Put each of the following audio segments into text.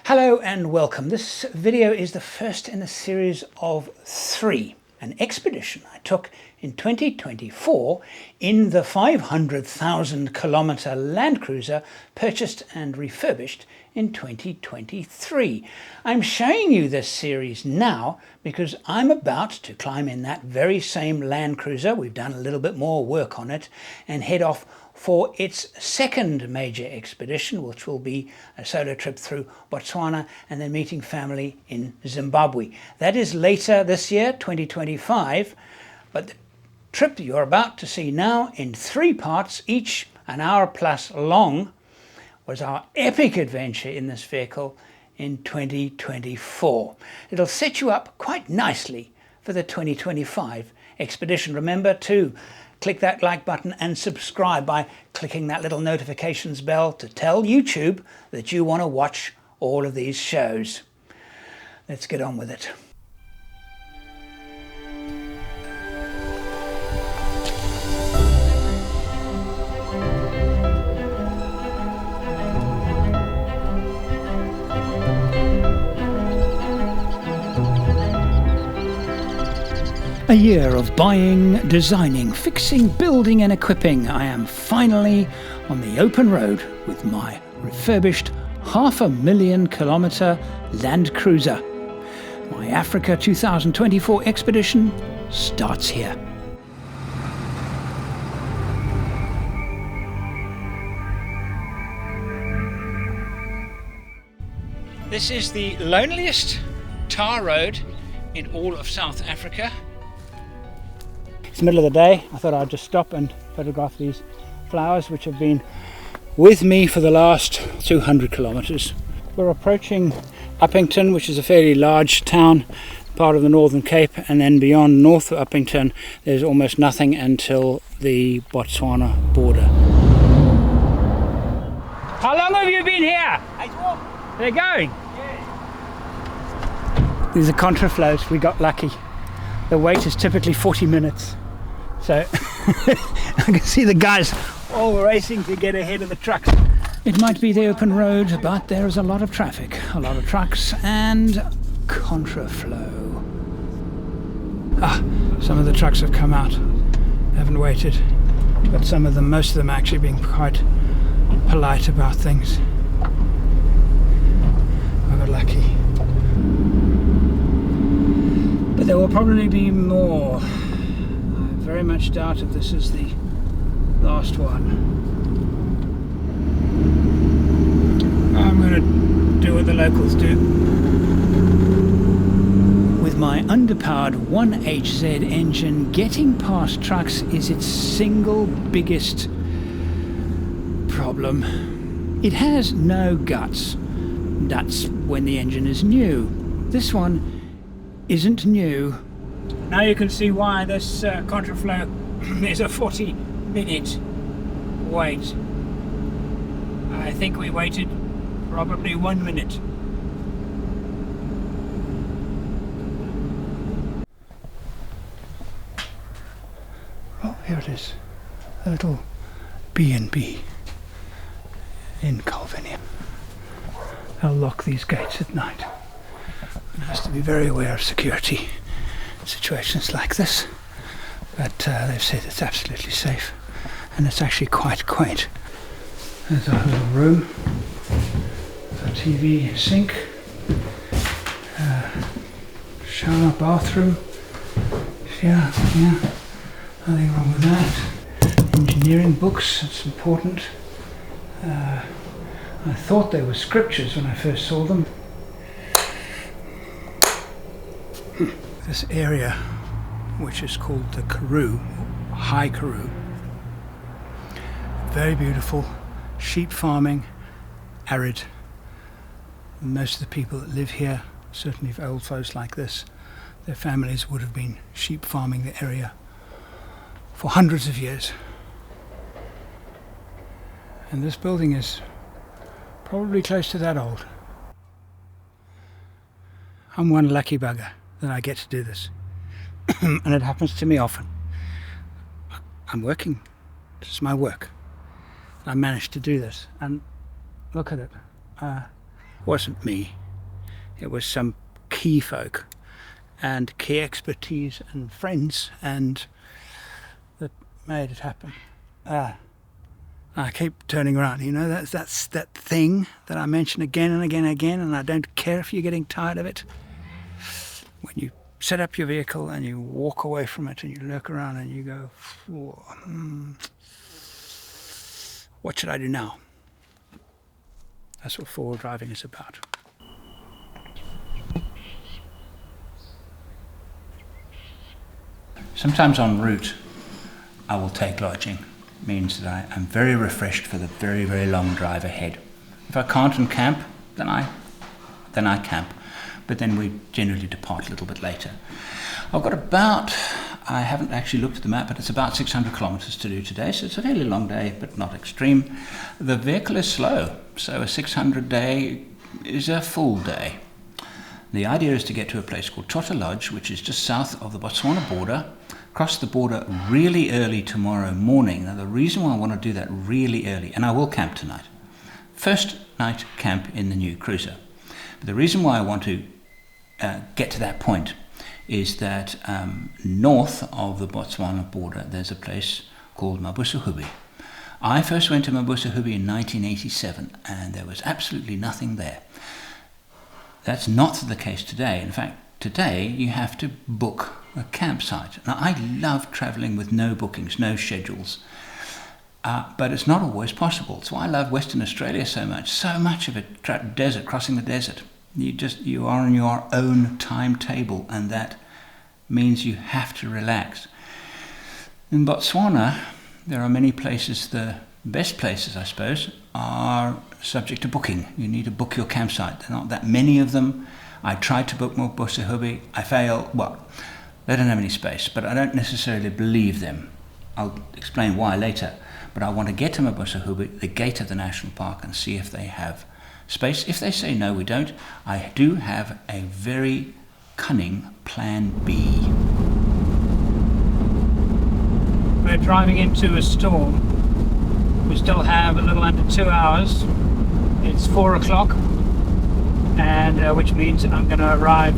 Hello and welcome. This video is the first in a series of 3. An expedition I took in 2024 in the 500,000 kilometer Land Cruiser purchased and refurbished in 2023. I'm showing you this series now because I'm about to climb in that very same Land Cruiser. We've done a little bit more work on it and head off for its second major expedition, which will be a solo trip through Botswana and then meeting family in Zimbabwe. That is later this year, 2025, but the trip you're about to see now in 3 parts, each an hour plus long, was our epic adventure in this vehicle in 2024. It'll set you up quite nicely for the 2025 expedition. Remember to click that like button and subscribe by clicking that little notifications bell to tell YouTube that you want to watch all of these shows. Let's get on with it. A year of buying, designing, fixing, building and equipping. I am finally on the open road with my refurbished 500,000 kilometer Land Cruiser. My Africa 2024 expedition starts here. This is the loneliest tar road in all of South Africa. It's the middle of the day. I thought I'd just stop and photograph these flowers which have been with me for the last 200 kilometers. We're approaching Upington, which is a fairly large town, part of the Northern Cape, and then beyond north of Upington there's almost nothing until the Botswana border. How long have you been here? They're going? Yeah. These are contraflows. We got lucky. The wait is typically 40 minutes. So I can see the guys all racing to get ahead of the trucks. It might be the open road, but there is a lot of traffic, a lot of trucks and contraflow. Some of the trucks have come out, haven't waited, but most of them actually being quite polite about things. I got lucky. But there will probably be more. I very much doubt if this is the last one. I'm going to do what the locals do. With my underpowered 1HZ engine, getting past trucks is its single biggest problem. It has no guts. That's when the engine is new. This one isn't new. Now you can see why this contraflow is a 40-minute wait. I think we waited probably 1 minute. Oh, here it is. A little B&B in Calvinia. They'll lock these gates at night. One has to be very aware of security in situations like this, but they've said it's absolutely safe, and it's actually quite quaint. There's our little room, a TV sink, shower, bathroom. Yeah, nothing wrong with that. Engineering books, that's important. I thought they were scriptures when I first saw them. This area, which is called the Karoo, High Karoo, very beautiful, sheep farming, arid. Most of the people that live here, certainly for old folks like this, their families would have been sheep farming the area for hundreds of years. And this building is probably close to that old. I'm one lucky bugger that I get to do this. And it happens to me often. I'm working. This is my work. I managed to do this. And look at it. wasn't me. It was some key folk and key expertise and friends and that made it happen. I keep turning around, you know, that's that thing that I mention again and again and again, and I don't care if you're getting tired of it. When you set up your vehicle and you walk away from it and you look around and you go, what should I do now? That's what four-wheel driving is about. Sometimes en route I will take lodging. It means that I am very refreshed for the very, very long drive ahead. If I can't and camp, then I camp. But then we generally depart a little bit later. I've got about, I haven't actually looked at the map, but it's about 600 kilometers to do today, so it's a fairly long day, but not extreme. The vehicle is slow, so a 600 day is a full day. The idea is to get to a place called Tota Lodge, which is just south of the Botswana border, cross the border really early tomorrow morning. Now the reason why I want to do that really early, and I will camp tonight, first night camp in the new cruiser. But the reason why I want to get to that point is that north of the Botswana border there's a place called Mabusahubi. I first went to Mabusahubi in 1987 and there was absolutely nothing there. That's not the case today. In fact, today you have to book a campsite. Now I love traveling with no bookings, no schedules, but it's not always possible. That's why I love Western Australia so much. So much of it, desert, crossing the desert. You are on your own timetable, and that means you have to relax. In Botswana, there are many places, the best places I suppose, are subject to booking. You need to book your campsite. There are not that many of them. I tried to book Mabusahubi. I failed. Well, they don't have any space, but I don't necessarily believe them. I'll explain why later. But I want to get to Mabusahubi, the gate of the national park, and see if they have space. If they say no, we don't, I do have a very cunning plan B. We're driving into a storm. We still have a little under 2 hours. It's 4 o'clock, and which means I'm going to arrive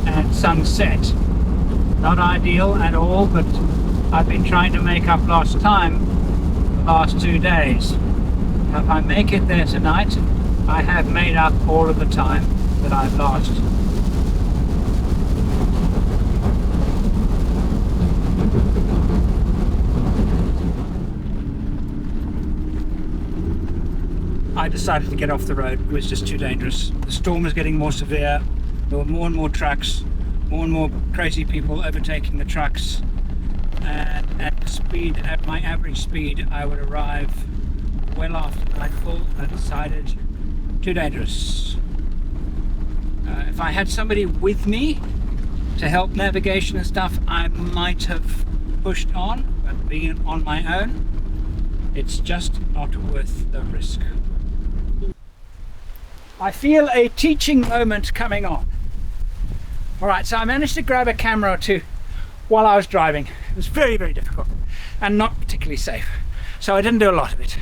at sunset. Not ideal at all, but I've been trying to make up lost time the last 2 days. If I make it there tonight, I have made up all of the time that I've lost. I decided to get off the road. It was just too dangerous. The storm was getting more severe. There were more and more trucks, more and more crazy people overtaking the trucks. And at my average speed, I would arrive well after nightfall. I decided too dangerous. If I had somebody with me to help navigation and stuff, I might have pushed on, but being on my own, it's just not worth the risk. I feel a teaching moment coming on. Alright, so I managed to grab a camera or two while I was driving. It was very, very difficult and not particularly safe, so I didn't do a lot of it.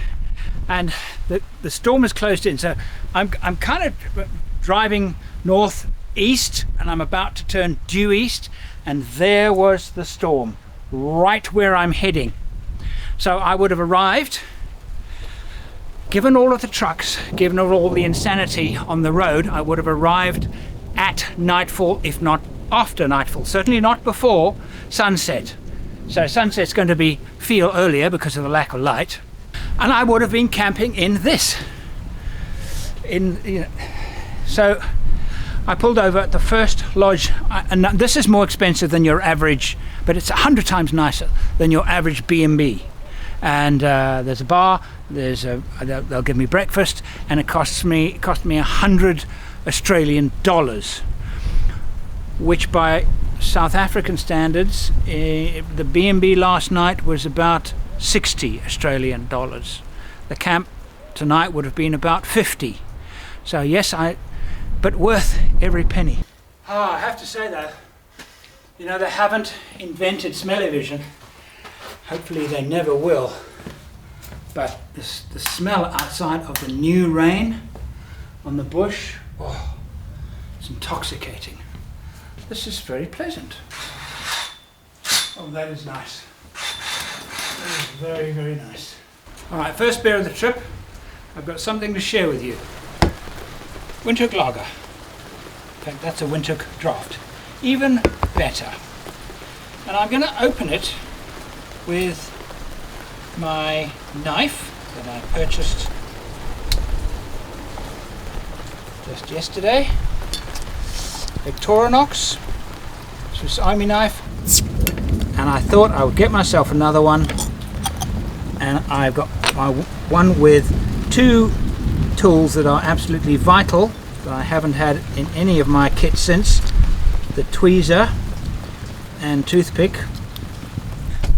And the storm is closed in, so I'm kind of driving northeast, and I'm about to turn due east, and there was the storm right where I'm heading. So I would have arrived, given all of the trucks, given all the insanity on the road, I would have arrived at nightfall, if not after nightfall, certainly not before sunset. So sunset's going to feel earlier because of the lack of light. And I would have been camping in this. So I pulled over at the first lodge, and this is more expensive than your average, but it's 100 times nicer than your average B&B. And there's a bar, they'll give me breakfast, and it cost me 100 Australian dollars, which by South African standards, the B&B last night was about 60 Australian dollars. The camp tonight would have been about 50. So yes, but worth every penny. Oh, I have to say though, they haven't invented smell-o-vision. Hopefully they never will. But the smell outside of the new rain, on the bush. Oh, it's intoxicating. This is very pleasant. Oh, that is nice. That is very, very nice. Alright, first beer of the trip. I've got something to share with you. Windhoek lager. In fact, that's a Windhoek draft. Even better. And I'm going to open it with my knife that I purchased just yesterday. Victorinox Swiss Army knife. And I thought I would get myself another one. And I've got my one with two tools that are absolutely vital that I haven't had in any of my kits since. The tweezer and toothpick.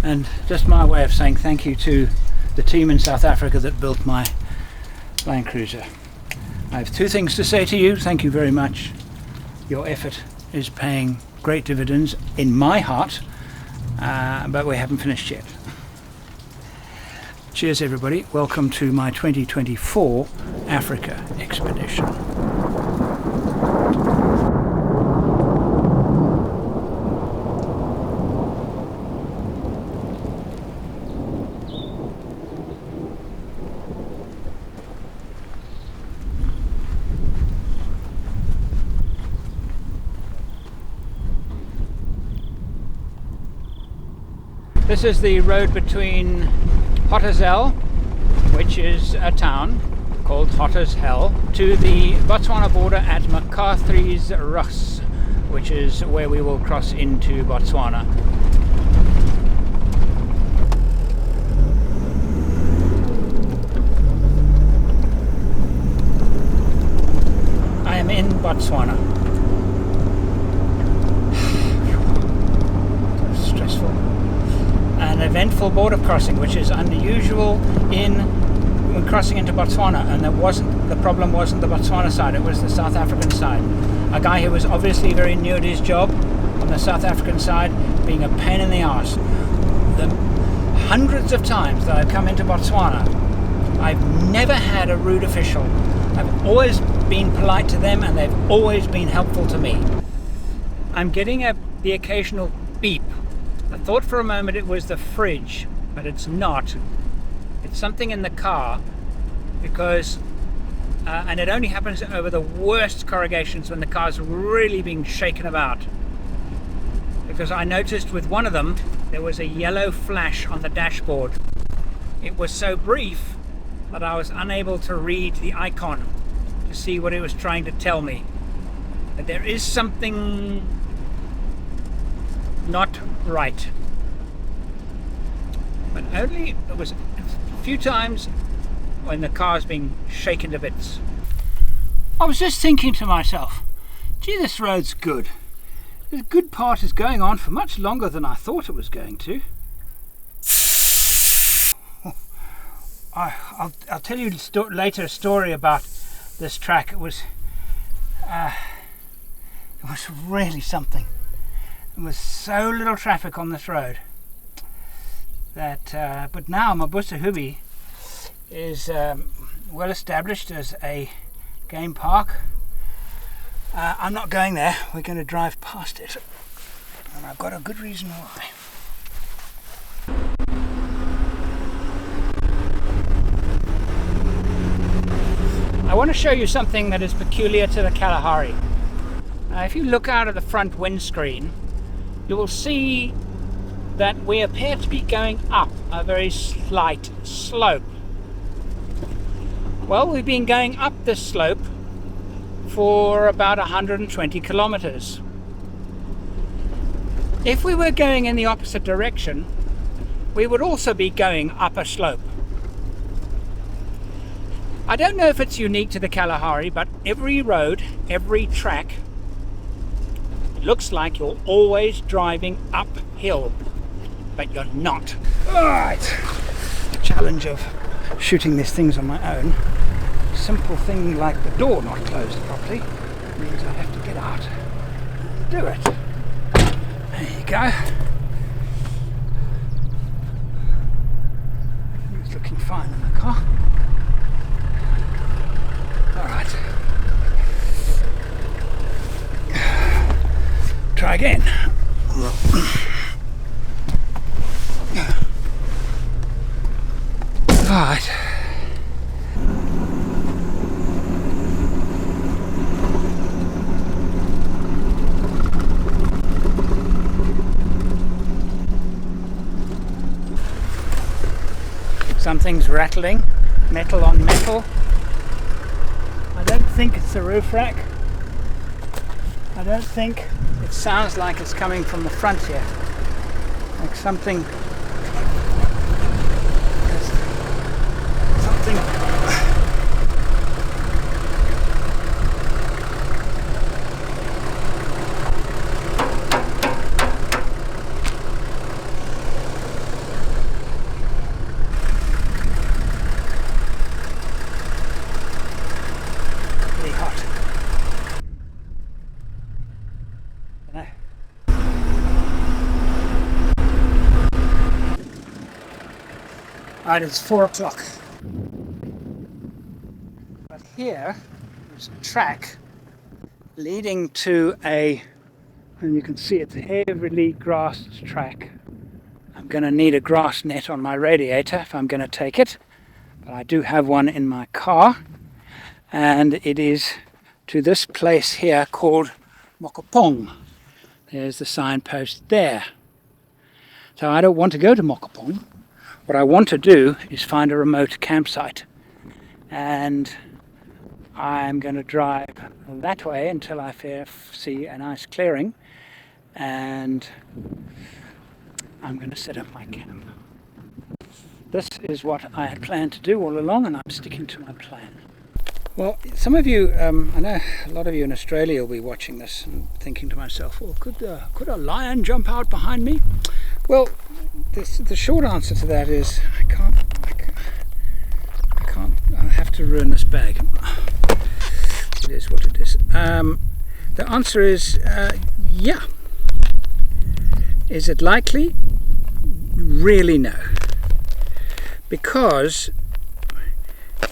And just my way of saying thank you to the team in South Africa that built my Land Cruiser. I have two things to say to you. Thank you very much. Your effort is paying great dividends in my heart, but we haven't finished yet. Cheers everybody, welcome to my 2024 Africa expedition. This is the road between Hotazel, which is a town called Hotazel, to the Botswana border at McCarthy's Rus, which is where we will cross into Botswana. I am in Botswana. Stressful. An eventful border crossing, which is unusual when crossing into Botswana, and the problem wasn't the Botswana side, it was the South African side. A guy who was obviously very new at his job on the South African side being a pain in the arse. The hundreds of times that I've come into Botswana, I've never had a rude official. I've always been polite to them and they've always been helpful to me. I'm getting the occasional beep. I thought for a moment it was the fridge, but it's not. It's something in the car, because and it only happens over the worst corrugations when the car's really being shaken about. Because I noticed with one of them there was a yellow flash on the dashboard. It was so brief that I was unable to read the icon to see what it was trying to tell me. But there is something not right. But only it was a few times when the car's being shaken to bits. I was just thinking to myself, gee, this road's good. The good part is going on for much longer than I thought it was going to. I'll tell you later a story about this track. It was really something. There was so little traffic on this road that, but now Mabusa Hubi is well established as a game park. I'm not going there. We're going to drive past it, and I've got a good reason why. I want to show you something that is peculiar to the Kalahari. If you look out of the front windscreen, you will see that we appear to be going up a very slight slope. Well, we've been going up this slope for about 120 kilometers. If we were going in the opposite direction, we would also be going up a slope. I don't know if it's unique to the Kalahari, but every road, every track, it looks like you're always driving uphill, but you're not. Alright, the challenge of shooting these things on my own. A simple thing like the door not closed properly means I have to get out and do it. There you go. It's looking fine in the car. Alright, try again. Right. Something's rattling, metal on metal. I don't think it's the roof rack. I don't think it sounds like it's coming from the front here. Like something Right, it's 4 o'clock. But here is a track leading to and you can see it's a heavily grassed track. I'm going to need a grass net on my radiator if I'm going to take it, but I do have one in my car, and it is to this place here called Mokopong. There's the signpost there. So I don't want to go to Mokopong. What I want to do is find a remote campsite, and I'm going to drive that way until I see a nice clearing, and I'm going to set up my camp. This is what I had planned to do all along, and I'm sticking to my plan. Well, some of you, I know a lot of you in Australia will be watching this and thinking to myself, well, could a lion jump out behind me? Well, the short answer to that is I can't. I have to ruin this bag. It is what it is. The answer is yeah. Is it likely? Really no. Because,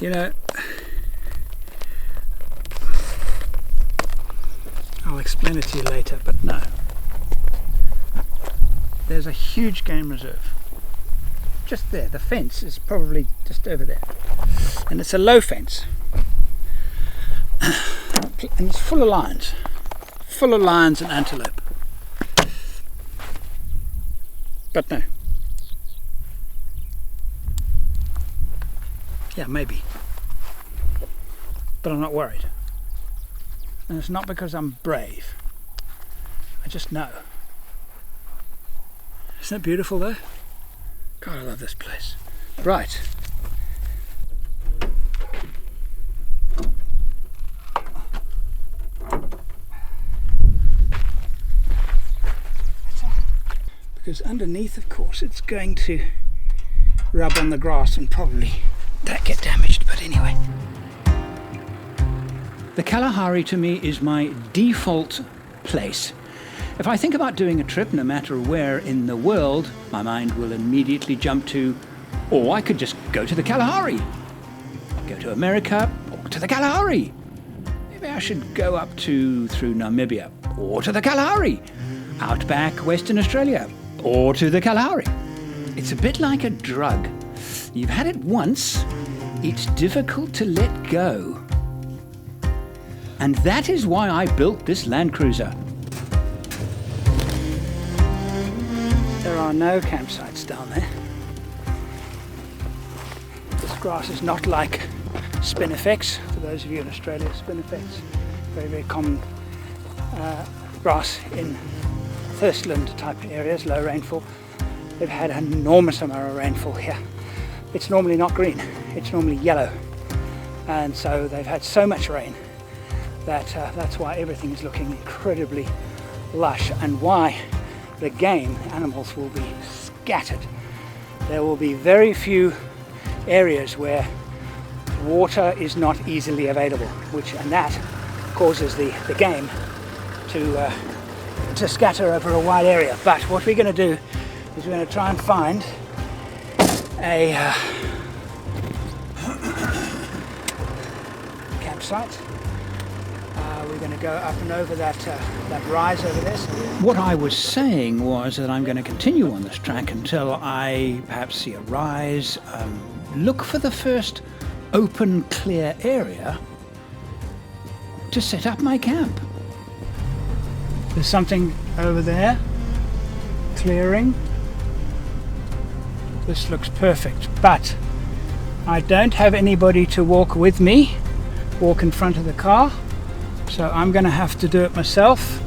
you know, I'll explain it to you later, but no. There's a huge game reserve just there. The fence is probably just over there, and it's a low fence, and it's full of lions and antelope. But no. Yeah, maybe, but I'm not worried, and it's not because I'm brave. I just know. Isn't it beautiful though? God, I love this place. Right. Because underneath, of course, it's going to rub on the grass and probably get damaged, but anyway. The Kalahari to me is my default place. If I think about doing a trip, no matter where in the world, my mind will immediately jump to, I could just go to the Kalahari. Go to America, or to the Kalahari. Maybe I should go up through Namibia, or to the Kalahari. Out back Western Australia, or to the Kalahari. It's a bit like a drug. You've had it once, it's difficult to let go. And that is why I built this Land Cruiser. There are no campsites down there. This grass is not like spinifex. For those of you in Australia, spinifex, very, very common grass in thirstland type areas, low rainfall. They've had an enormous amount of rainfall here. It's normally not green, it's normally yellow. And so they've had so much rain that that's why everything is looking incredibly lush, and why the game animals will be scattered. There will be very few areas where water is not easily available, and that causes the game to scatter over a wide area. But what we're going to do is we're going to try and find a campsite. We're going to go up and over that rise over there. So what I was saying was that I'm going to continue on this track until I perhaps see a rise, look for the first open, clear area to set up my camp. There's something over there, clearing. This looks perfect, but I don't have anybody to walk with me, walk in front of the car, so I'm going to have to do it myself,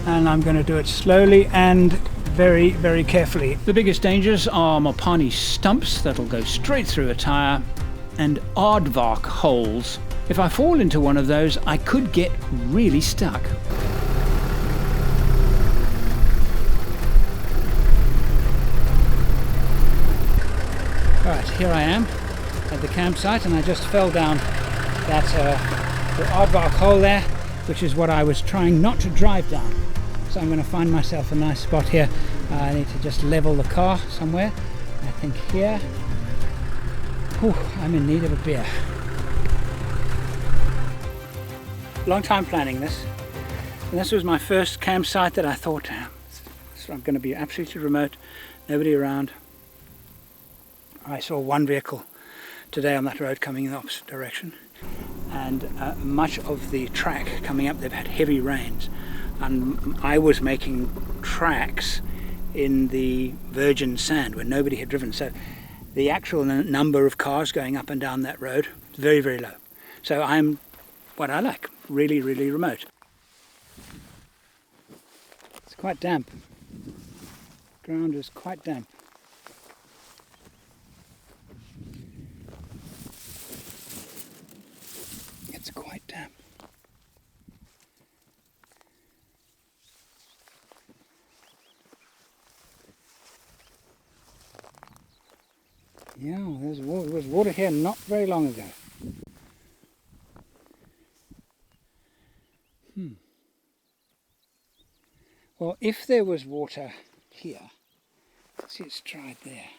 and I'm going to do it slowly and very, very carefully. The biggest dangers are Mopani stumps that'll go straight through a tyre, and aardvark holes. If I fall into one of those, I could get really stuck. Alright, here I am at the campsite, and I just fell down that the aardvark hole there, which is what I was trying not to drive down. So I'm going to find myself a nice spot here. I need to just level the car somewhere. I think here. Whew, I'm in need of a beer. Long time planning this. And this was my first campsite that I thought, I'm going to be absolutely remote, nobody around. I saw one vehicle today on that road coming in the opposite direction, and much of the track coming up, they've had heavy rains, and I was making tracks in the virgin sand where nobody had driven, so the actual number of cars going up and down that road is very, very low. So I'm what I like, really, really remote. It's quite damp. The ground is quite damp. It's quite damp. Yeah, there was water here not very long ago. Well, if there was water here, see it's dried there.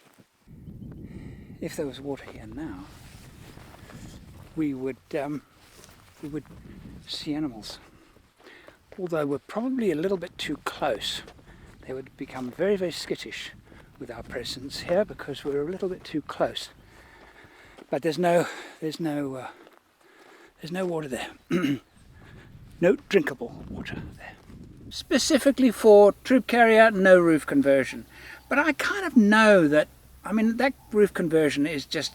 If there was water here now, we would see animals. Although we're probably a little bit too close, they would become very, very skittish with our presence here because we're a little bit too close. But there's no water there. No drinkable water there. Specifically for troop carrier, no roof conversion. But I kind of know that, I mean, that roof conversion is just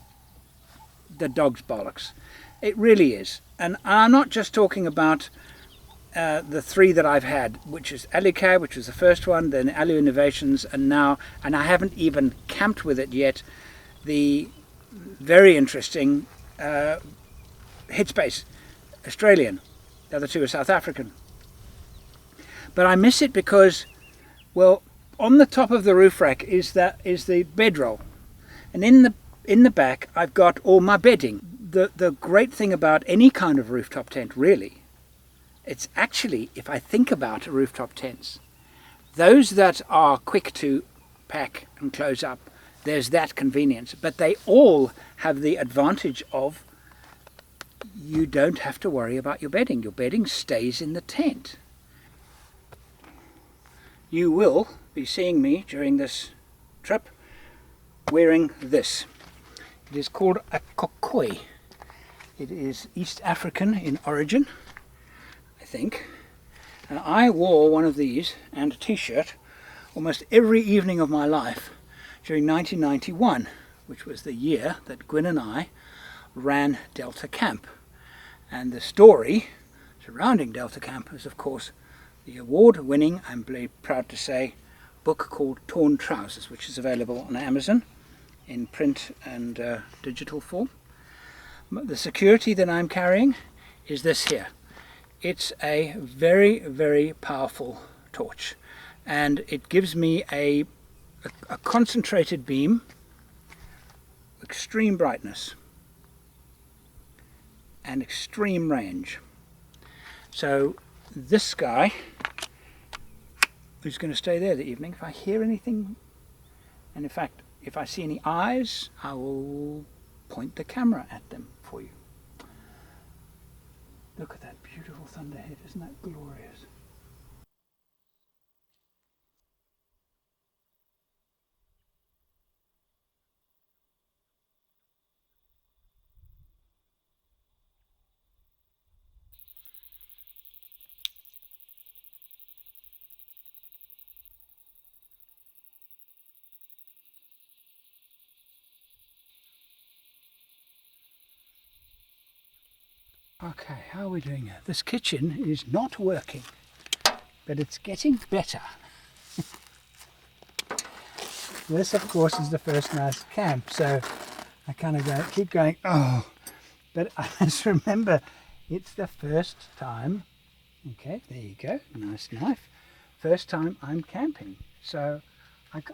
the dog's bollocks. It really is. And I'm not just talking about the three that I've had, which is Alucab, which was the first one, then Alu Innovations, and now, and I haven't even camped with it yet, the very interesting Headspace Australian. The other two are South African. But I miss it because, well, on the top of the roof rack is the bedroll, and in the back I've got all my bedding. The great thing about any kind of rooftop tent, really, it's actually, if I think about rooftop tents, those that are quick to pack and close up, there's that convenience, but they all have the advantage of you don't have to worry about your bedding. Your bedding stays in the tent. You will be seeing me during this trip wearing this. It is called a kokoi. It is East African in origin, I think. And I wore one of these and a t-shirt almost every evening of my life during 1991, which was the year that Gwyn and I ran Delta Camp. And the story surrounding Delta Camp is, of course, the award-winning, I'm very proud to say, book called Torn Trousers, which is available on Amazon in print and digital form. The security that I'm carrying is this here. It's a very, very powerful torch, and it gives me a concentrated beam, extreme brightness, and extreme range. So this guy is going to stay there the evening. If I hear anything, and in fact if I see any eyes, I will point the camera at them for you. Look at that beautiful thunderhead, isn't that glorious? Okay, how are we doing here? This kitchen is not working, but it's getting better. This, of course, is the first night's camp, so I kind of keep going, oh, but I just remember it's the first time. Okay, there you go, nice knife. First time I'm camping, so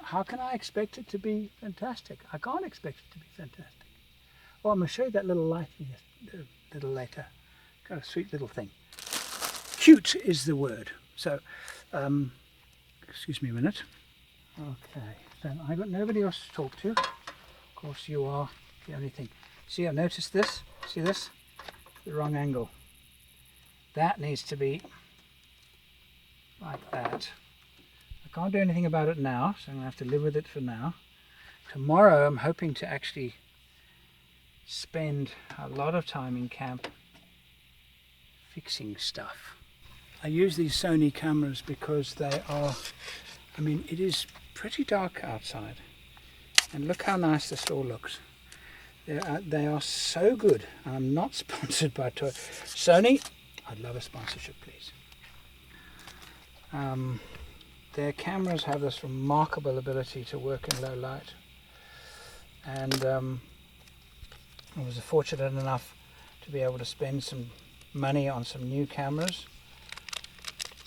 how can I expect it to be fantastic? I can't expect it to be fantastic. Well, I'm going to show you that little light a little later. Got a sweet little thing. Cute is the word. So, excuse me a minute. Okay, so I've got nobody else to talk to. Of course, you are the only thing. See, I noticed this. See this? The wrong angle. That needs to be like that. I can't do anything about it now, so I'm going to have to live with it for now. Tomorrow, I'm hoping to actually spend a lot of time in camp fixing stuff. I use these Sony cameras because they are, I mean, it is pretty dark outside, and look how nice this all looks. They are so good. I'm not sponsored by Sony. I'd love a sponsorship, please. Their cameras have this remarkable ability to work in low light, and I was fortunate enough to be able to spend some money on some new cameras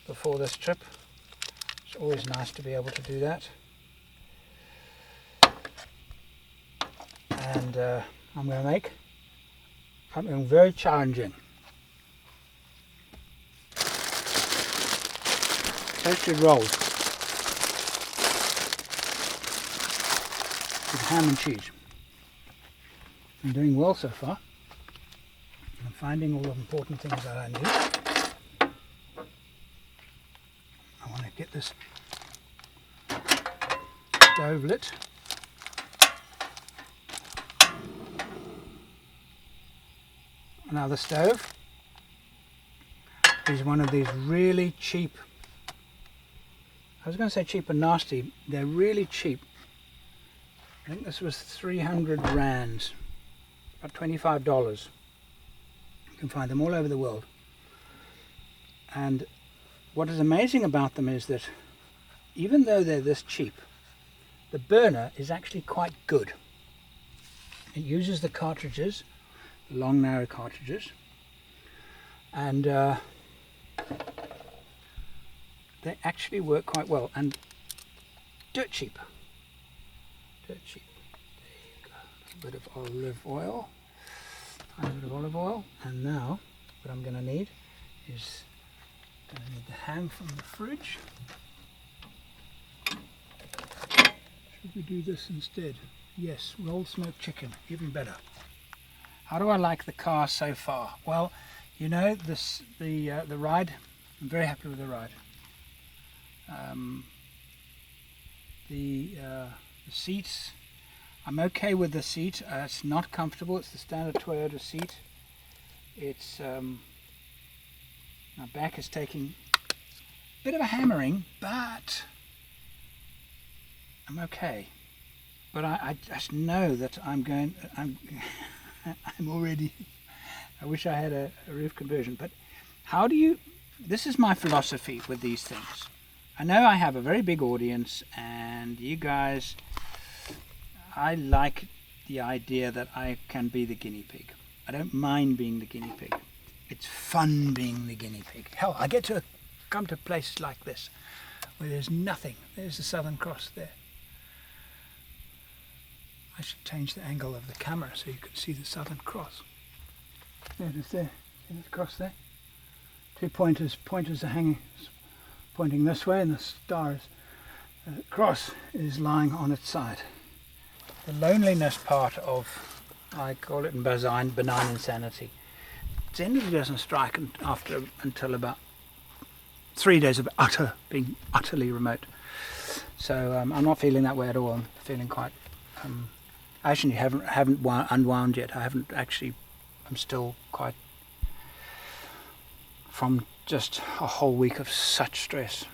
before this trip. It's always nice to be able to do that. And I'm going to make something very challenging. Toasted rolls with ham and cheese. I'm doing well so far. I'm finding all the important things that I need. I want to get this stove lit. Now the stove is one of these really cheap, I was going to say cheap and nasty, they're really cheap. I think this was 300 rands, about $25. You can find them all over the world. And what is amazing about them is that even though they're this cheap, the burner is actually quite good. It uses the cartridges, the long narrow cartridges, and they actually work quite well, and dirt cheap. Dirt cheap. There you go. A bit of olive oil. A bit of olive oil. And now what I'm going to need is the ham from the fridge. Should we do this instead? Yes, rolled smoked chicken, even better. How do I like the car so far? Well, you know, the ride, I'm very happy with the ride. The seats, I'm okay with the seat. It's not comfortable. It's the standard Toyota seat. It's my back is taking a bit of a hammering, but I'm okay. But I just know that I'm already, I wish I had a roof conversion. But how do you, this is my philosophy with these things. I know I have a very big audience, and you guys, I like the idea that I can be the guinea pig. I don't mind being the guinea pig. It's fun being the guinea pig. Hell, I get to come to places like this where there's nothing. There's the Southern Cross there. I should change the angle of the camera so you can see the Southern Cross. There it is there. See the cross there? Two pointers. Pointers are hanging, pointing this way, and the stars. The cross is lying on its side. The loneliness part of, I call it benign insanity. generally doesn't strike until about 3 days of being utterly remote. So I'm not feeling that way at all. I'm feeling quite. I actually haven't unwound yet. I haven't actually. I'm still quite from just a whole week of such stress.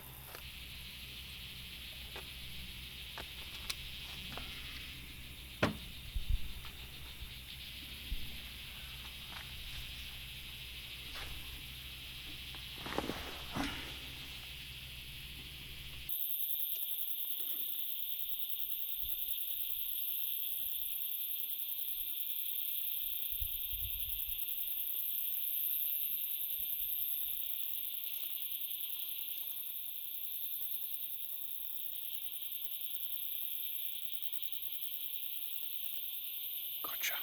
Gotcha.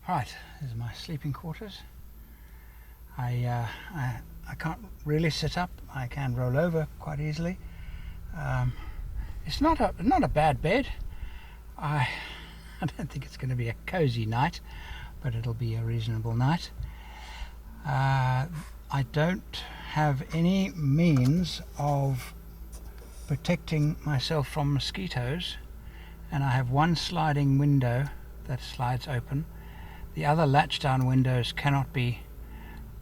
Right, these are my sleeping quarters. I can't really sit up. I can roll over quite easily. It's not a bad bed. I don't think it's going to be a cozy night, but it'll be a reasonable night. I don't have any means of protecting myself from mosquitoes, and I have one sliding window that slides open. The other latch down windows cannot be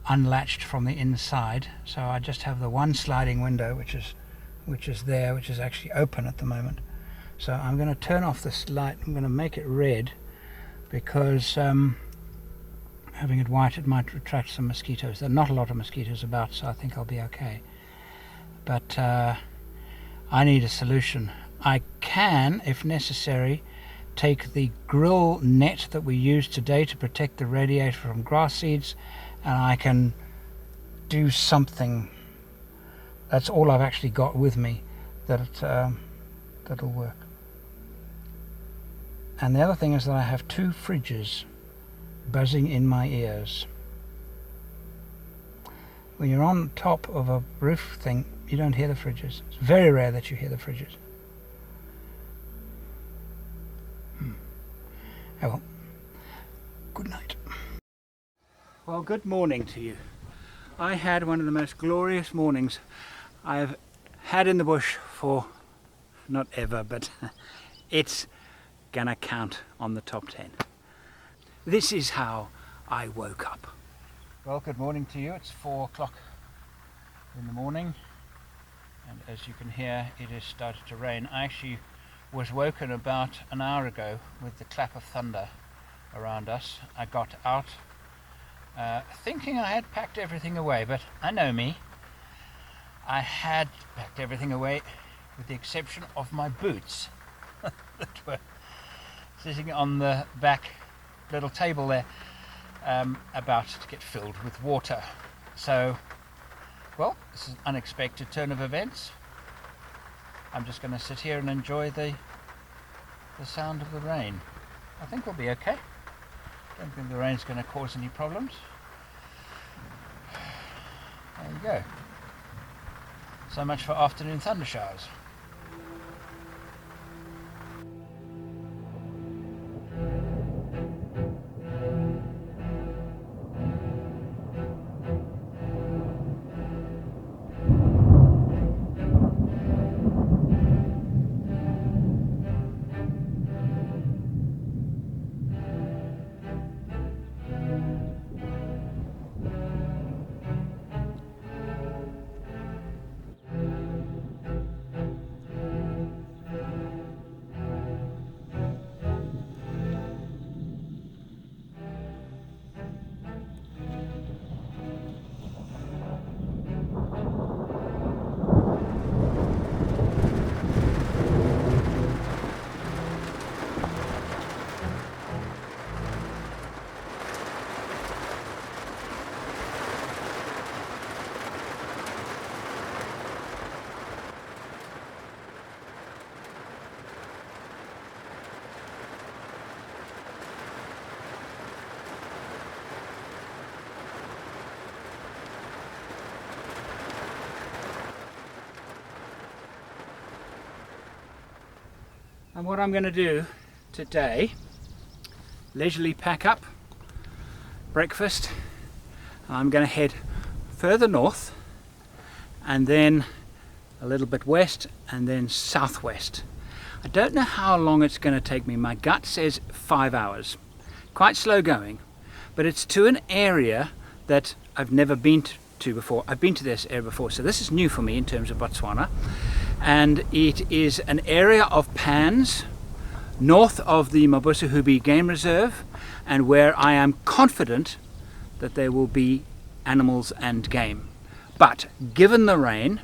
unlatched from the inside, so I just have the one sliding window which is actually open at the moment. So I'm going to turn off this light. I'm going to make it red because having it white, it might attract some mosquitoes. There are not a lot of mosquitoes about, so I think I'll be okay. But I need a solution. I can, if necessary, take the grill net that we used today to protect the radiator from grass seeds, and I can do something. That's all I've actually got with me that'll work. And the other thing is that I have 2 fridges buzzing in my ears. When you're on top of a roof thing, you don't hear the fridges. It's very rare that you hear the fridges. Oh well. Good night. Well, good morning to you. I had one of the most glorious mornings I've had in the bush for, not ever, but it's gonna count on the top 10. This is how I woke up. Well, good morning to you. It's 4 o'clock in the morning, and as you can hear, it has started to rain. I actually was woken about an hour ago with the clap of thunder around us. I got out thinking I had packed everything away, but I know me. I had packed everything away with the exception of my boots that were sitting on the back little table there, about to get filled with water. So, well, this is an unexpected turn of events. I'm just going to sit here and enjoy the sound of the rain. I think we'll be okay. Don't think the rain's going to cause any problems. There you go. So much for afternoon thunder showers. And what I'm going to do today, leisurely pack up, breakfast, and I'm going to head further north and then a little bit west and then southwest. I don't know how long it's going to take me. My gut says 5 hours. Quite slow going, but it's to an area that I've never been to before. I've been to this area before, so this is new for me in terms of Botswana. And it is an area of pans north of the Mabusahubi Game Reserve, and where I am confident that there will be animals and game. But given the rain,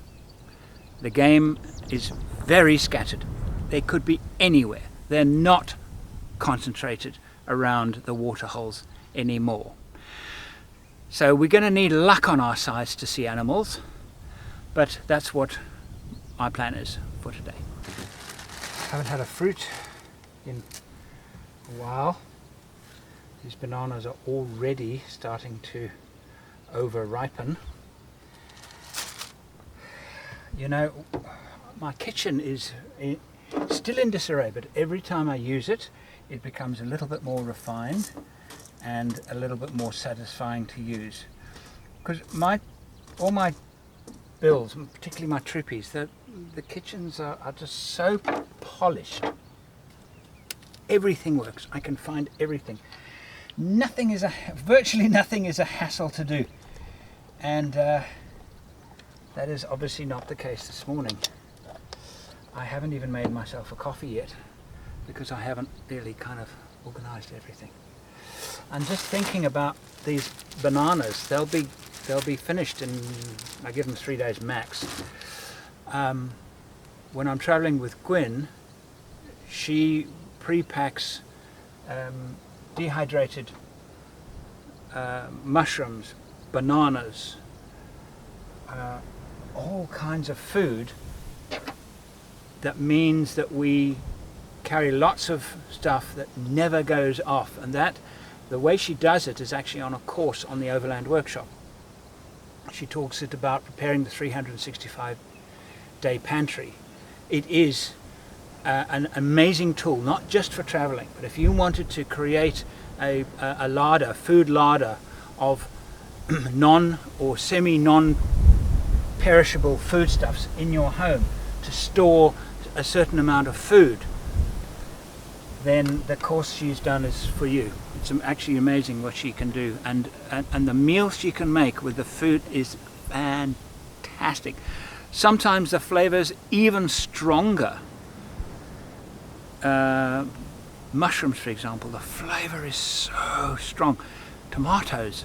the game is very scattered. They could be anywhere. They're not concentrated around the waterholes anymore. So we're going to need luck on our sides to see animals, but that's what my plan is for today. Haven't had a fruit in a while. These bananas are already starting to over ripen. You know, my kitchen is still in disarray, but every time I use it, it becomes a little bit more refined and a little bit more satisfying to use. Because all my builds, particularly my Troopies, the kitchens are just so polished. Everything works. I can find everything. Virtually nothing is a hassle to do. And that is obviously not the case this morning. I haven't even made myself a coffee yet because I haven't really kind of organized everything. I'm just thinking about these bananas. They'll be finished in, I give them 3 days max. When I'm traveling with Gwyn, she pre-packs dehydrated mushrooms, bananas, all kinds of food. That means that we carry lots of stuff that never goes off, and that the way she does it is actually on a course on the Overland workshop. She talks about preparing the 365-day pantry. It is an amazing tool, not just for traveling, but if you wanted to create a larder, food larder of non or semi-non perishable foodstuffs in your home to store a certain amount of food, then the course she's done is for you. It's actually amazing what she can do, and the meals she can make with the food is fantastic. Sometimes the flavors even stronger. Mushrooms, for example, the flavor is so strong. Tomatoes,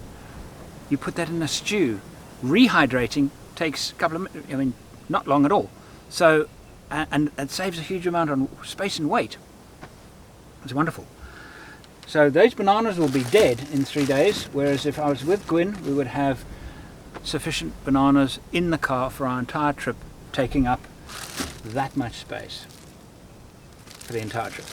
you put that in a stew. Rehydrating takes a couple of minutes, I mean, not long at all. So, and it saves a huge amount on space and weight. It's wonderful. So those bananas will be dead in 3 days, whereas if I was with Gwyn, we would have sufficient bananas in the car for our entire trip, taking up that much space for the entire trip.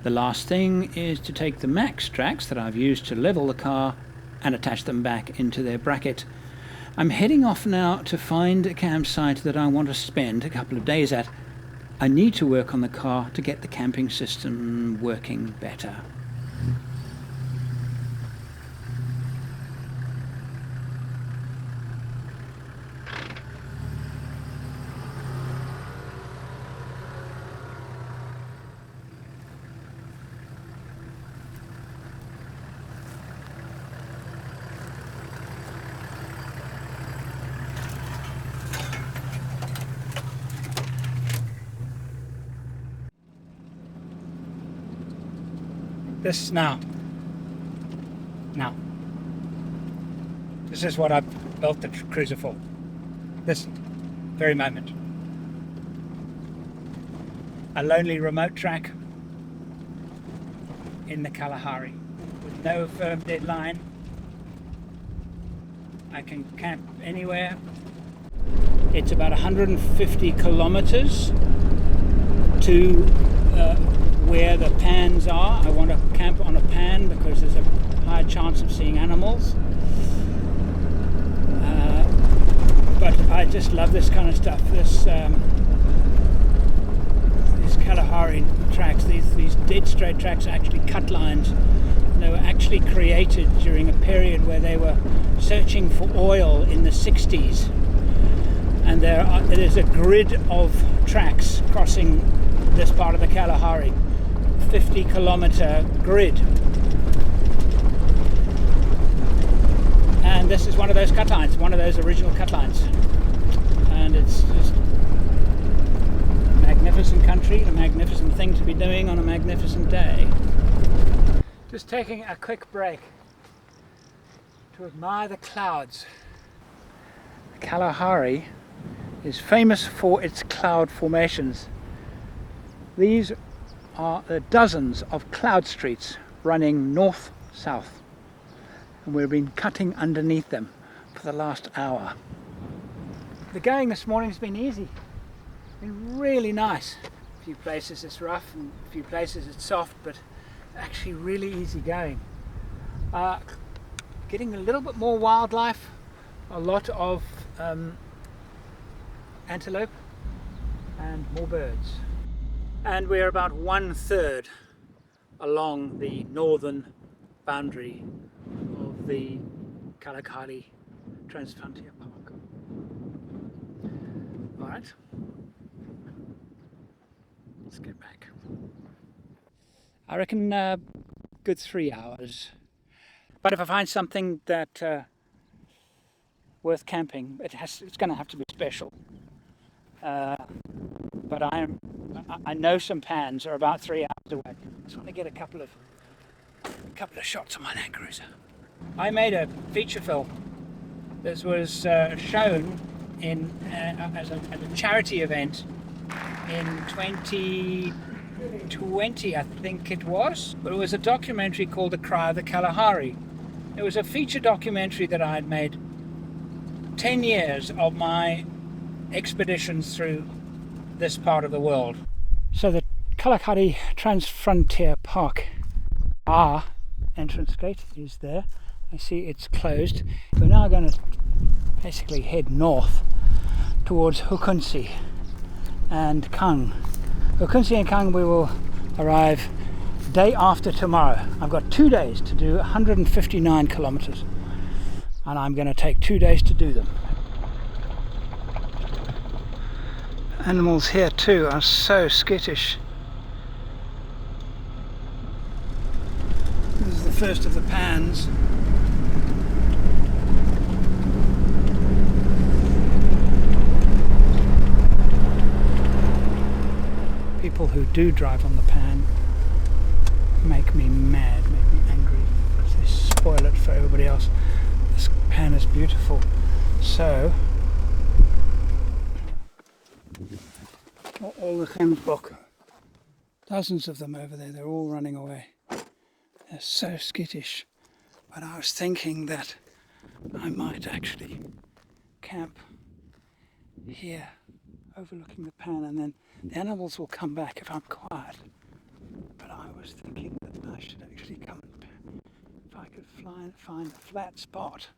The last thing is to take the max tracks that I've used to level the car and attach them back into their bracket. I'm heading off now to find a campsite that I want to spend a couple of days at. I need to work on the car to get the camping system working better. This now, this is what I built the cruiser for, this very moment. A lonely remote track in the Kalahari with no firm deadline. I can camp anywhere. It's about 150 kilometers to where the pans are. I want to camp on a pan because there's a high chance of seeing animals. But I just love this kind of stuff. This Kalahari tracks. These dead straight tracks are actually cut lines. They were actually created during a period where they were searching for oil in the 60s. And there is a grid of tracks crossing this part of the Kalahari, 50-kilometer grid. And this is one of those cut lines, one of those original cut lines. And it's just a magnificent country, a magnificent thing to be doing on a magnificent day. Just taking a quick break to admire the clouds. The Kalahari is famous for its cloud formations. These are the dozens of cloud streets running north-south, and we've been cutting underneath them for the last hour. The going this morning has been easy, been really nice. A few places it's rough and a few places it's soft, but actually really easy going. Getting a little bit more wildlife, a lot of antelope and more birds. And we're about 1/3 along the northern boundary of the Kalahari Transfrontier Park. All right, let's get back. I reckon good 3 hours. But if I find something that worth camping, it's going to have to be special. But I know some pans are about 3 hours away. I just want to get a couple of shots on my Land Cruiser. I made a feature film. This was shown in as a charity event in 2020, I think it was. But it was a documentary called The Cry of the Kalahari. It was a feature documentary that I had made 10 years of my expeditions through this part of the world. So the Kalahari Transfrontier Park, our entrance gate is there. I see it's closed. We're now going to basically head north towards Hukunsi and Kang. Hukunsi and Kang we will arrive day after tomorrow. I've got 2 days to do 159 kilometers, and I'm going to take 2 days to do them. Animals here too are so skittish. This is the first of the pans. People who do drive on the pan make me mad, make me angry, because they spoil it for everybody else. This pan is beautiful. So all the gemsbok, dozens of them over there, they're all running away. They're so skittish. But I was thinking that I might actually camp here overlooking the pan, and then the animals will come back if I'm quiet. But I was thinking that I should actually come and, if I could find a flat spot.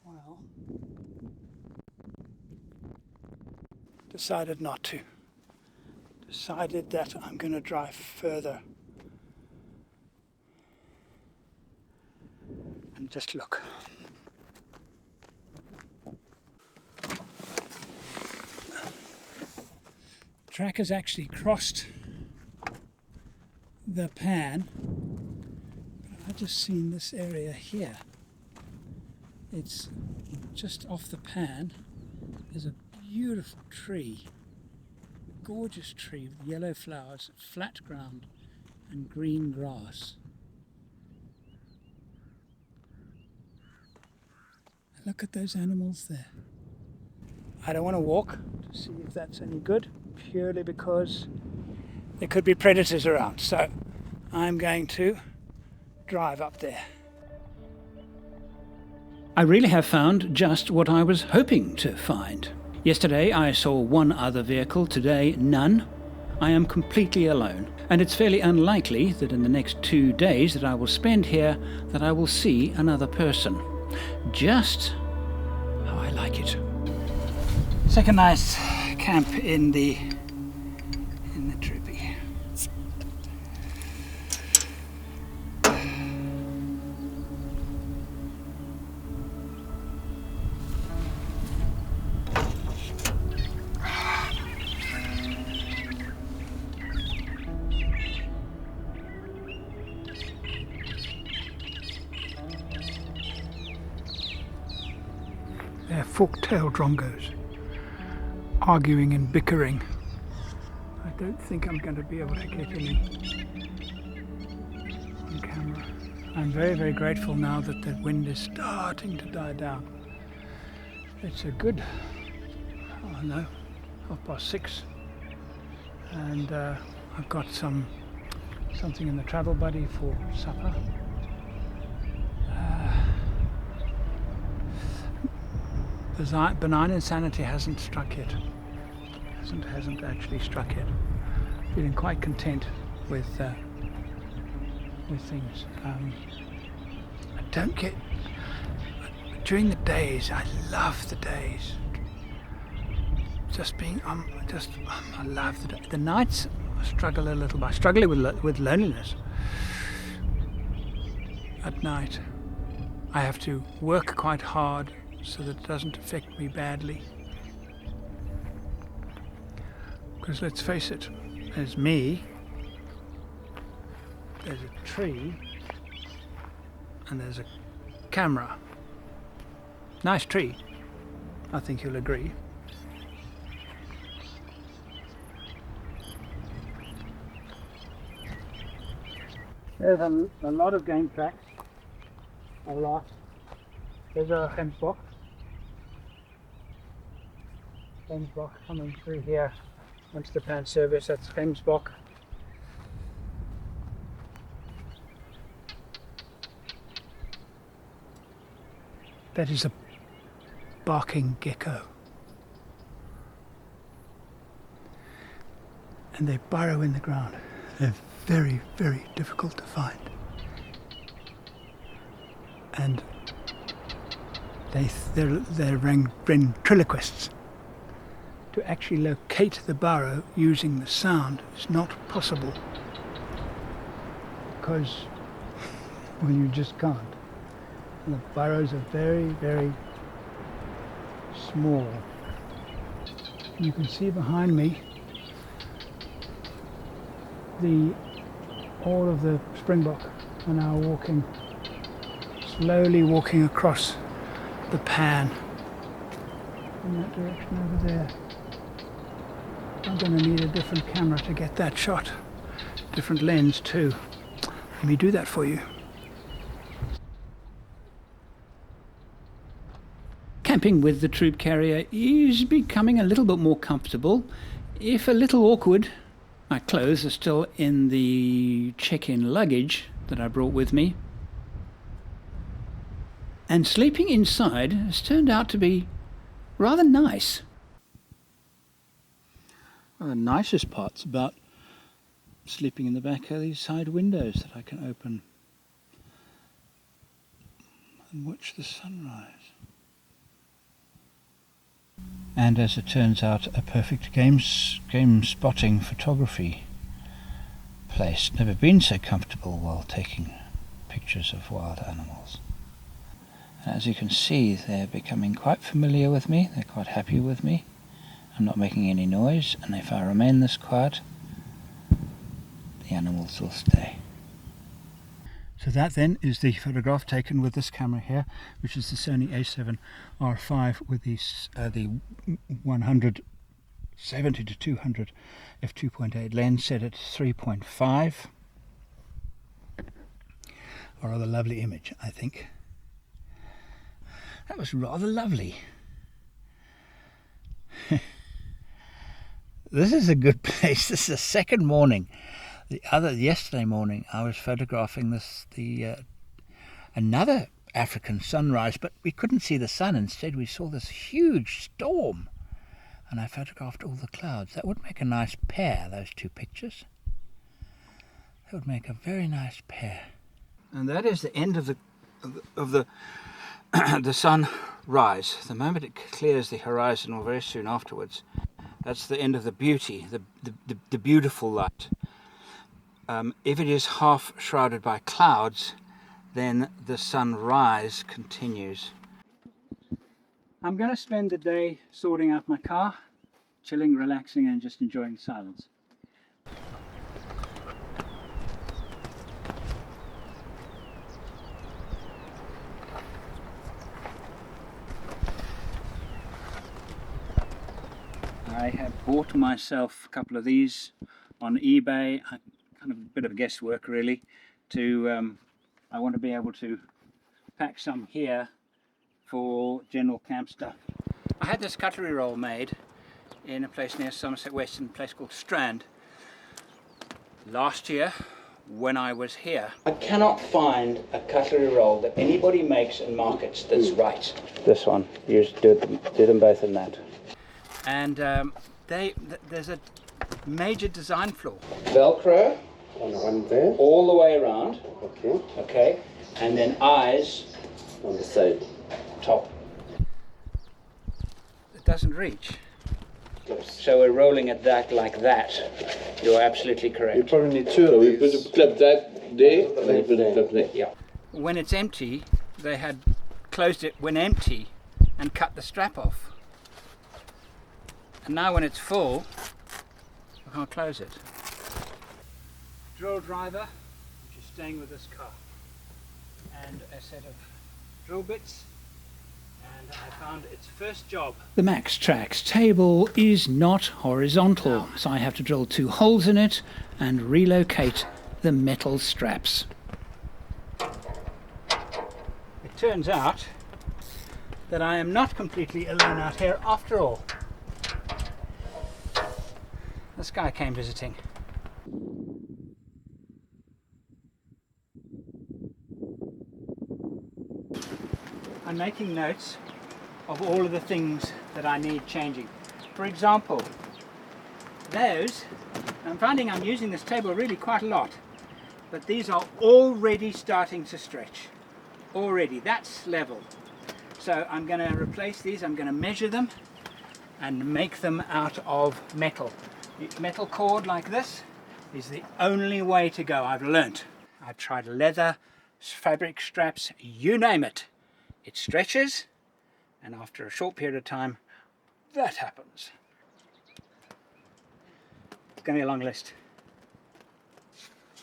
Well, decided not to. Decided that I'm going to drive further and just look. The track has actually crossed the pan, but I've just seen this area here. It's just off the pan. There's a beautiful tree, gorgeous tree with yellow flowers, flat ground and green grass. And look at those animals there. I don't want to walk to see if that's any good, purely because there could be predators around. So I'm going to drive up there. I really have found just what I was hoping to find. Yesterday I saw one other vehicle, today none. I am completely alone, and it's fairly unlikely that in the next 2 days that I will spend here that I will see another person. Just how I like it. Second nice camp in the Troopy. They're fork-tailed drongos, arguing and bickering. I don't think I'm going to be able to get any on camera. I'm very, very grateful now that the wind is starting to die down. It's a good, I don't know, 6:30, and I've got something in the travel buddy for supper. Benign insanity hasn't struck yet. Hasn't actually struck yet. Feeling quite content with things. I don't get during the days. I love the days. Just being, I love the day. The nights I struggle a little by struggling with loneliness. At night, I have to work quite hard so that it doesn't affect me badly. Because let's face it, there's me, there's a tree, and there's a camera. Nice tree, I think you'll agree. There's a lot of game tracks. A lot. There's a Gemsbok coming through here. Once the plan service, that's Gemsbok. That is a barking gecko. And they burrow in the ground. They're very, very difficult to find. And they're ventriloquists. To actually locate the burrow using the sound is not possible, because well, you just can't. And the burrows are very, very small. You can see behind me all of the springbok are now slowly walking across the pan in that direction over there. I'm going to need a different camera to get that shot. Different lens too. Let me do that for you. Camping with the troop carrier is becoming a little bit more comfortable, if a little awkward. My clothes are still in the check-in luggage that I brought with me. And sleeping inside has turned out to be rather nice. One of the nicest parts about sleeping in the back are these side windows that I can open and watch the sunrise. And as it turns out, a perfect game spotting photography place. Never been so comfortable while taking pictures of wild animals. And as you can see, they're becoming quite familiar with me. They're quite happy with me. I'm not making any noise, and if I remain this quiet, the animals will stay. So that then is the photograph taken with this camera here, which is the Sony A7 R5 with the 170 to 200 f2.8 lens set at 3.5. A rather lovely image, I think. That was rather lovely. This is a good place. This is the second morning. Yesterday morning, I was photographing another African sunrise, but we couldn't see the sun. Instead, we saw this huge storm, and I photographed all the clouds. That would make a nice pair, those two pictures. That would make a very nice pair. And that is the end of the the sun rise. The moment it clears the horizon, or very soon afterwards, that's the end of the beauty, the beautiful light. If it is half shrouded by clouds, then the sunrise continues. I'm going to spend the day sorting out my car, chilling, relaxing, and just enjoying the silence. I have bought myself a couple of these on eBay, kind of a bit of guesswork really, I want to be able to pack some here for general camp stuff. I had this cutlery roll made in a place near Somerset West, in a place called Strand, last year when I was here. I cannot find a cutlery roll that anybody makes and markets that's right. This one, you just do them both in that. And there's a major design flaw. Velcro on one there, all the way around. okay, Okay, and then eyes on the side. Top. It doesn't reach. Yes. So we're rolling it like that. You're absolutely correct. You probably need two of these. We put a clip that day, and then put a clip there. Yeah. When it's empty, they had closed it when empty and cut the strap off. And now when it's full, I can't close it. Drill driver, which is staying with this car, and a set of drill bits, and I found its first job. The Maxtrax table is not horizontal, so I have to drill 2 holes in it and relocate the metal straps. It turns out that I am not completely alone out here after all. This guy came visiting. I'm making notes of all of the things that I need changing. For example, those, I'm finding I'm using this table really quite a lot, but these are already starting to stretch. Already, that's level. So I'm going to replace these, I'm going to measure them and make them out of metal. The metal cord like this is the only way to go, I've learnt. I've tried leather, fabric straps, you name it. It stretches, and after a short period of time, that happens. It's going to be a long list.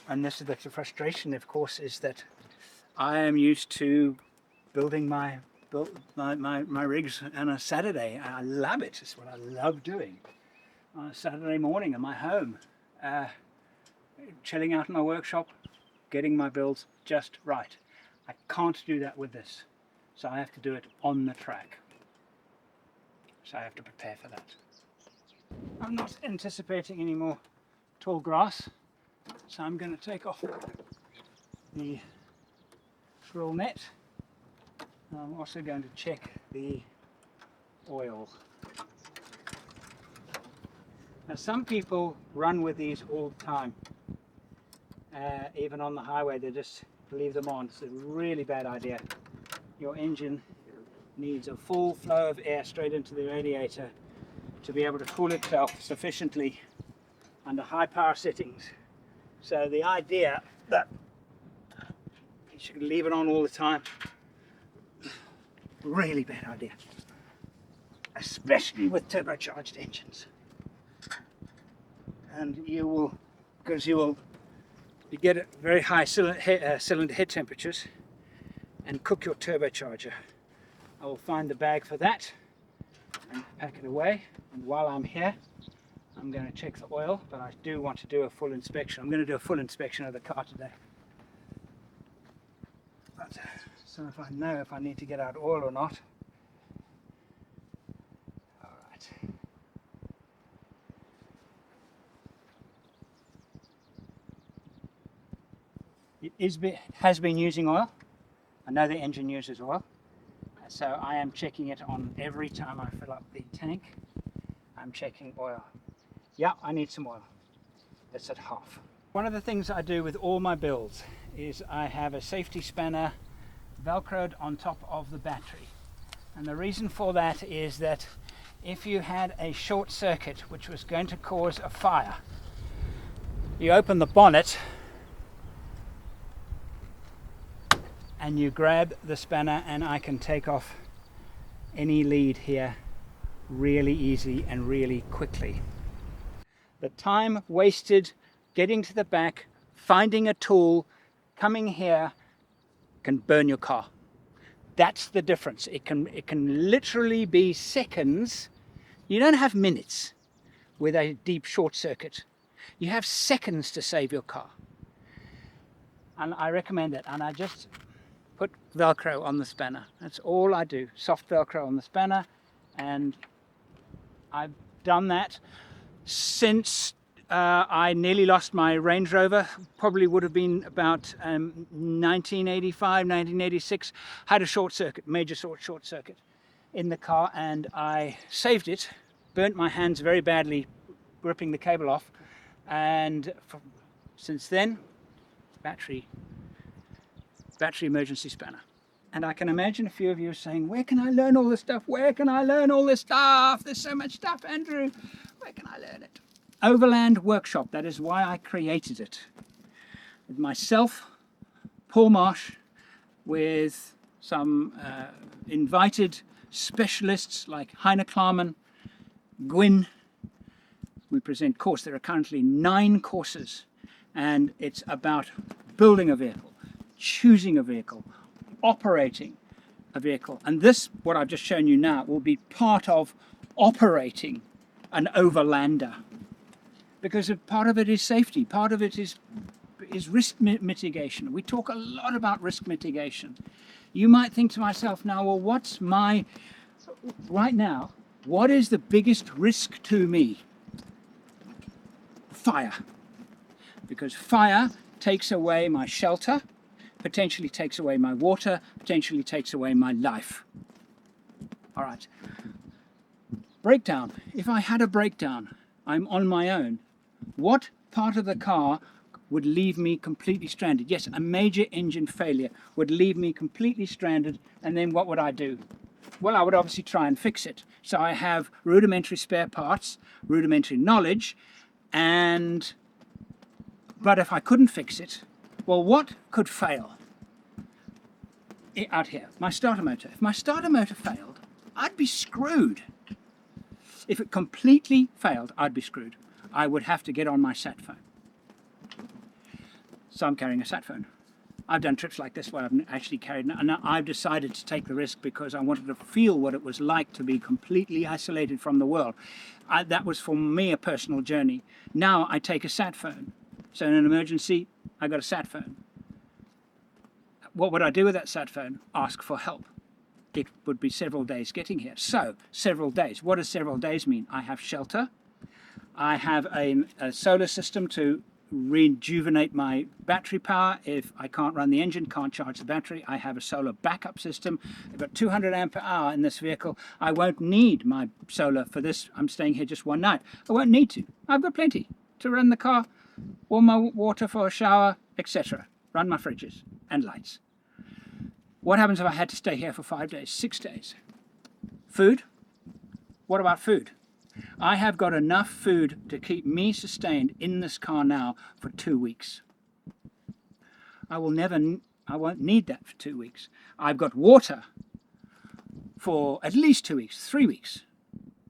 And this is the frustration, of course, is that I am used to building my rigs on a Saturday. I love it. It's what I love doing. On a Saturday morning in my home, chilling out in my workshop, getting my builds just right. I can't do that with this. So I have to do it on the track. So I have to prepare for that. I'm not anticipating any more tall grass, so I'm going to take off the drill net. I'm also going to check the oil. Now some people run with these all the time. Even on the highway, they just leave them on. It's a really bad idea. Your engine needs a full flow of air straight into the radiator to be able to cool itself sufficiently under high power settings. So the idea that you should leave it on all the time, really bad idea, especially with turbocharged engines. And you get very high cylinder head temperatures and cook your turbocharger. I will find the bag for that and pack it away. And while I'm here, I'm going to check the oil, but I do want to do a full inspection. I'm going to do a full inspection of the car today. But, so if I know if I need to get out oil or not. All right. It has been using oil. I know the engine uses oil, so I am checking it on every time I fill up the tank. I'm checking oil. Yeah, I need some oil. It's at half. One of the things I do with all my builds is I have a safety spanner velcroed on top of the battery. And the reason for that is that if you had a short circuit which was going to cause a fire, you open the bonnet and you grab the spanner, and I can take off any lead here really easy and really quickly. The time wasted getting to the back, finding a tool, coming here, can burn your car. That's the difference. It can literally be seconds. You don't have minutes with a deep short circuit. You have seconds to save your car. And I recommend that. And I just put Velcro on the spanner. That's all I do. Soft Velcro on the spanner. And I've done that since I nearly lost my Range Rover. Probably would have been about 1985, 1986. Had a short circuit, major short circuit in the car, and I saved it. Burnt my hands very badly ripping the cable off, and since then, battery emergency spanner. And I can imagine a few of you are saying, where can I learn all this stuff? Where can I learn all this stuff? There's so much stuff, Andrew. Where can I learn it? Overland Workshop, that is why I created it. With myself, Paul Marsh, with some invited specialists like Heine Klarman, Gwyn. We present course. There are currently 9 courses, and it's about building a vehicle, choosing a vehicle, operating a vehicle. And this, what I've just shown you now, will be part of operating an overlander. Because part of it is safety, part of it is risk mitigation. We talk a lot about risk mitigation. You might think to myself now, well, right now, what is the biggest risk to me? Fire. Because fire takes away my shelter, potentially takes away my water, potentially takes away my life. All right. Breakdown. If I had a breakdown, I'm on my own. What part of the car would leave me completely stranded? Yes, a major engine failure would leave me completely stranded, and then what would I do? Well, I would obviously try and fix it. So I have rudimentary spare parts, rudimentary knowledge, but if I couldn't fix it, well, what could fail? Out here, my starter motor. If my starter motor failed, I'd be screwed. If it completely failed, I'd be screwed. I would have to get on my sat phone. So I'm carrying a sat phone. I've done trips like this where I've actually carried, and I've decided to take the risk because I wanted to feel what it was like to be completely isolated from the world. That was for me a personal journey. Now I take a sat phone. So in an emergency, I got a sat phone. What would I do with that sat phone? Ask for help. It would be several days getting here. So several days. What does several days mean? I have shelter. I have a solar system to rejuvenate my battery power. If I can't run the engine, can't charge the battery, I have a solar backup system. I've got 200 amp hour in this vehicle. I won't need my solar for this. I'm staying here just one night. I won't need to. I've got plenty to run the car, warm my water for a shower, etc. Run my fridges and lights. What happens if I had to stay here for 5 days, 6 days? Food? What about food? I have got enough food to keep me sustained in this car now for 2 weeks. I won't need that for 2 weeks. I've got water for at least 2 weeks, 3 weeks.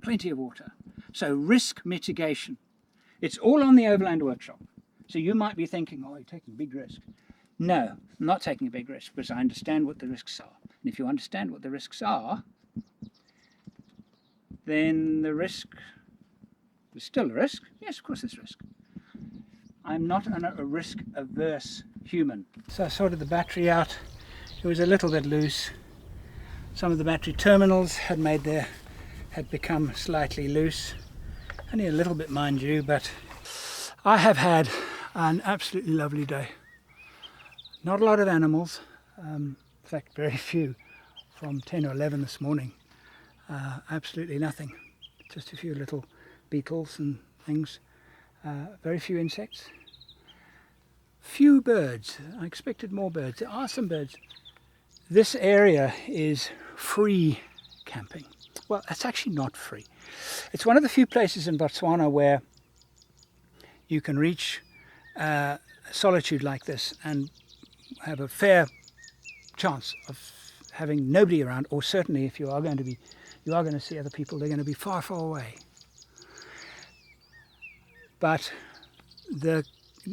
Plenty of water. So risk mitigation. It's all on the Overland Workshop. So you might be thinking, oh, you're taking a big risk. No, I'm not taking a big risk because I understand what the risks are. And if you understand what the risks are, then the risk, there's still a risk. Yes, of course there's risk. I'm not a risk-averse human. So I sorted the battery out. It was a little bit loose. Some of the battery terminals had become slightly loose. Only a little bit, mind you, but I have had an absolutely lovely day. Not a lot of animals, in fact very few, from 10 or 11 this morning. Absolutely nothing, just a few little beetles and things, very few insects, few birds. I expected more birds. There are some birds. This area is free camping. Well, it's actually not free. It's one of the few places in Botswana where you can reach solitude like this and have a fair chance of having nobody around, or certainly if you are going to see other people, they're going to be far, far away. But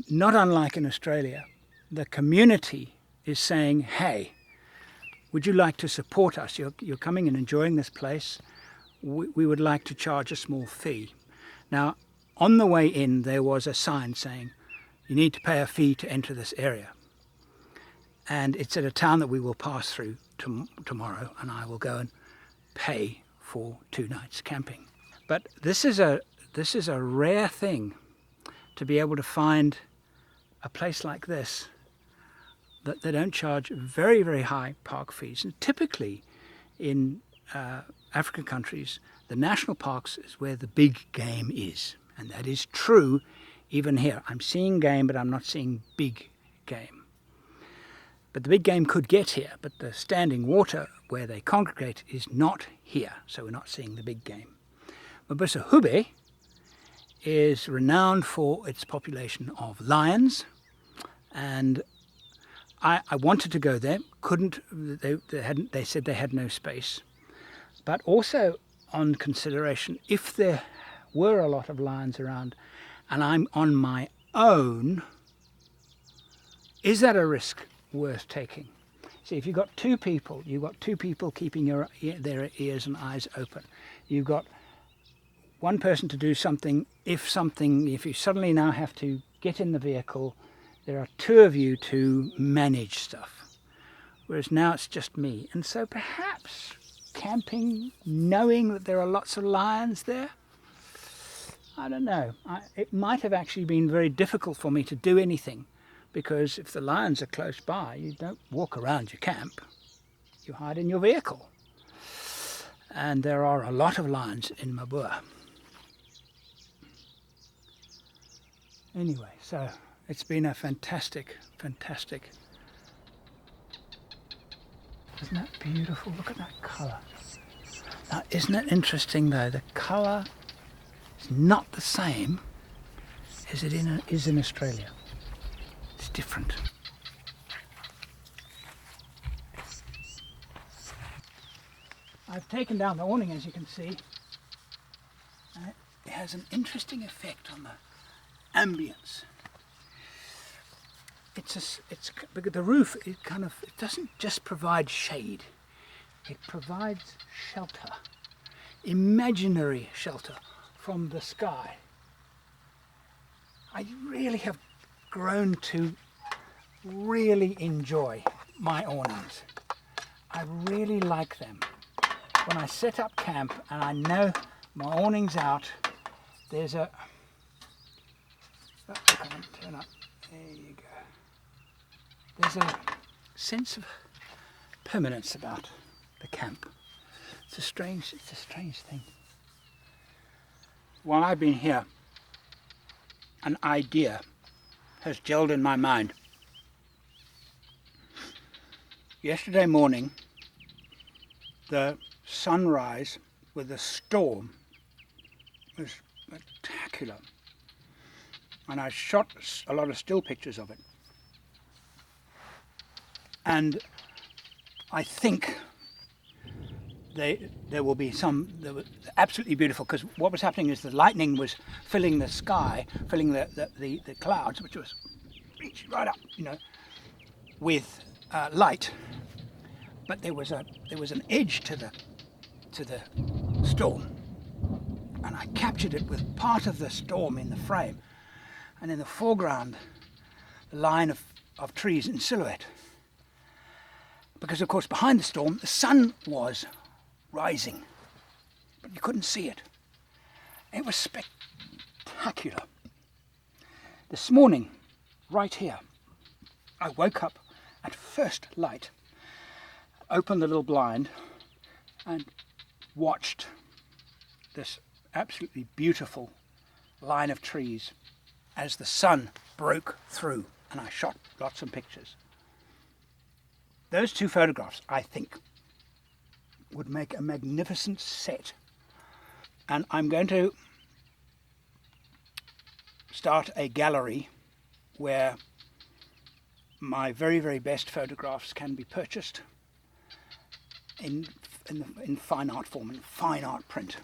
not unlike in Australia, the community is saying, hey, would you like to support us? You're coming and enjoying this place. We would like to charge a small fee. Now, on the way in, there was a sign saying, you need to pay a fee to enter this area. And it's at a town that we will pass through tomorrow, and I will go and pay for 2 nights camping. But this is a rare thing, to be able to find a place like this that they don't charge very, very high park fees. And typically in African countries, the national parks is where the big game is. And that is true even here. I'm seeing game, but I'm not seeing big game. But the big game could get here, but the standing water where they congregate is not here, so we're not seeing the big game. Mabusahube is renowned for its population of lions, and I wanted to go there, couldn't. They said they had no space, but also on consideration, if there were a lot of lions around and I'm on my own, is that a risk worth taking? See, if you've got two people keeping their ears and eyes open. You've got one person to do something. If you suddenly now have to get in the vehicle, there are 2 of you to manage stuff. Whereas now it's just me. And so perhaps camping, knowing that there are lots of lions there, I don't know. It might have actually been very difficult for me to do anything, because if the lions are close by, you don't walk around your camp. You hide in your vehicle. And there are a lot of lions in Mabua. Anyway, so it's been a fantastic. Isn't that beautiful? Look at that colour. Now, isn't it interesting though? The colour is not the same as it is in Australia. It's different. I've taken down the awning, as you can see, and it has an interesting effect on the ambience. It's because the roof, it doesn't just provide shade, it provides shelter, imaginary shelter from the sky. I really have grown to really enjoy my awnings. I really like them. When I set up camp and I know my awning's out, there's a... Oh, come on, turn up. There you go. There's a sense of permanence about the camp. It's a strange thing. While I've been here, an idea has gelled in my mind. Yesterday morning, the sunrise with the storm was spectacular, and I shot a lot of still pictures of it. And I think there will be some that were absolutely beautiful, because what was happening is the lightning was filling the sky, filling the clouds, which was reaching right up, with light. But there was an edge to the storm, and I captured it with part of the storm in the frame, and in the foreground the line of trees in silhouette. Because of course behind the storm the sun was rising, but you couldn't see it. It was spectacular. This morning, right here, I woke up at first light, opened the little blind and watched this absolutely beautiful line of trees as the sun broke through, and I shot lots of pictures. Those 2 photographs, I think, would make a magnificent set. And I'm going to start a gallery where my very, very best photographs can be purchased in fine art form, in fine art print.